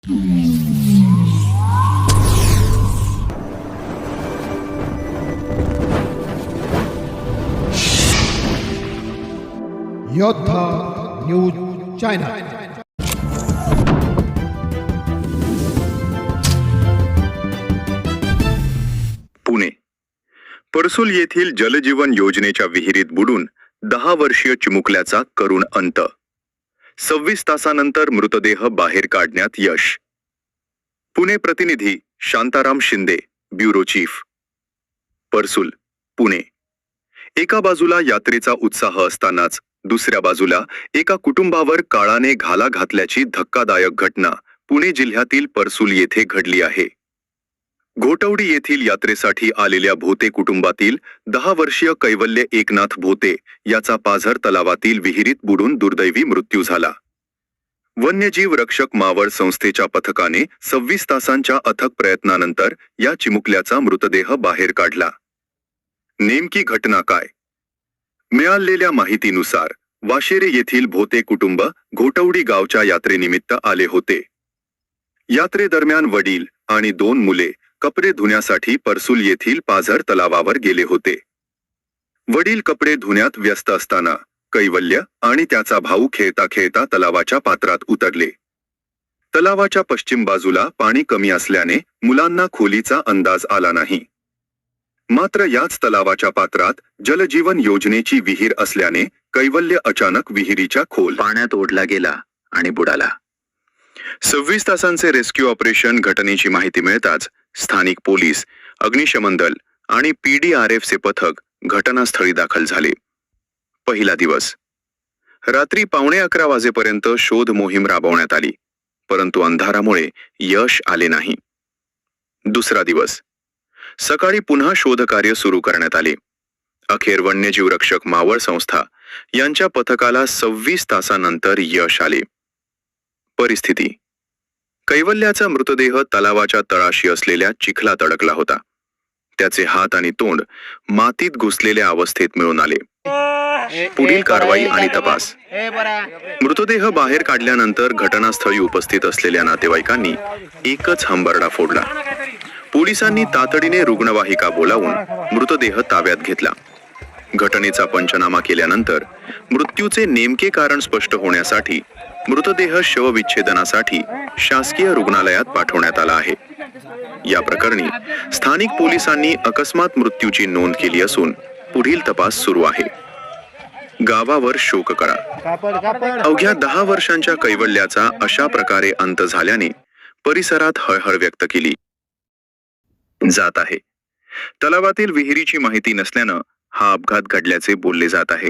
योद्धा news channel. Pune परसूल येथील जलजीवन योजनेच्या विहिरीत बुडून 10 वर्षीय चिमुकल्याचा करुण अंत। 26 तासानंतर मृतदेह बाहेर काढण्यात यश। पुणे प्रतिनिधी शांताराम शिंदे, ब्युरो चीफ, परसूल, पुणे। एका बाजूला यात्रेचा उत्साह असतानाच दुसऱ्या बाजूला एका कुटुंबावर काळाने घाला घातल्याची धक्कादायक घटना पुणे जिल्ह्यातील परसूल येथे घडली आहे। घोटवडी येथील यात्रेसाठी आलेल्या भोते कुटुंबातील 10 वर्षीय कैवल्य एकनाथ भोते याचा पाझर तलावातील विहिरीत बुडून दुर्दैवी मृत्यू झाला। वन्यजीव रक्षक मावळ संस्थेच्या पथकाने 26 तासांच्या अथक प्रयत्नानंतर या चिमुकल्याचा मृतदेह बाहेर काढला। नेमकी घटना काय? मिळालेल्या माहितीनुसार वाशेरे येथील भोते कुटुंब घोटवडी गावच्या यात्रेनिमित्त आले होते। यात्रेदरम्यान वडील आणि 2 मुले कपडे धुण्यासाठी परसूल येथील पाझर तलावावर गेले होते। वडील कपडे धुण्यात व्यस्त असताना कैवल्य आणि त्याचा भाऊ खेळता खेळता तलावाच्या पात्रात उतरले। तलावाच्या पश्चिम बाजूला पाणी कमी असल्याने मुलांना खोलीचा अंदाज आला नाही। मात्र याच तलावाच्या पात्रात जलजीवन योजनेची विहीर असल्याने कैवल्य अचानक विहिरीच्या खोल पाण्यात ओढला गेला आणि बुडाला। 26 तासांचे रेस्क्यू ऑपरेशन घटनेची माहिती मिळताच स्थानिक पोलीस, अग्निशमन दल आणि PDRFचे पथक घटनास्थळी दाखल झाले। पहिला दिवस रात्री 11:15 वाजेपर्यंत शोध मोहीम राबवण्यात आली, परंतु अंधारामुळे यश आले नाही। दुसरा दिवस सकाळी पुन्हा शोधकार्य सुरू करण्यात आले। अखेर वन्यजीव रक्षक मावळ संस्था यांच्या पथकाला 26 तासानंतर यश आले। परिस्थिती: कैवल्याचा मृतदेह तलावाच्या तळाशी असलेल्या चिखलात अडकला होता। त्याचे हात आणि तोंड मातीत घुसलेल्या अवस्थेत मिळून आले। पुढील कारवाई आणि तपास: मृतदेह बाहेर काढल्यानंतर घटनास्थळी उपस्थित असलेल्या नातेवाईकांनी एकच हंबरडा फोडला। पोलिसांनी तातडीने रुग्णवाहिका बोलावून मृतदेह ताब्यात घेतला। घटनेचा पंचनामा केल्यानंतर मृत्यूचे नेमके कारण स्पष्ट होण्यासाठी मृतदेह शवविच्छेदनासाठी शासकीय रुग्णालयात पाठवण्यात आला आहे। या प्रकरणी स्थानिक पोलिसांनी अकस्मात मृत्यूची नोंद केली असून पुढील तपास सुरू आहे। गावावर शोककळा: अवघ्या 10 वर्षांच्या कैवल्याचा अशा प्रकारे अंत झाल्याने परिसरात हळहळ व्यक्त केली जात आहे। तलावातील विहिरीची माहिती नसल्यानं हा अपघात घडल्याचे बोलले जात आहे।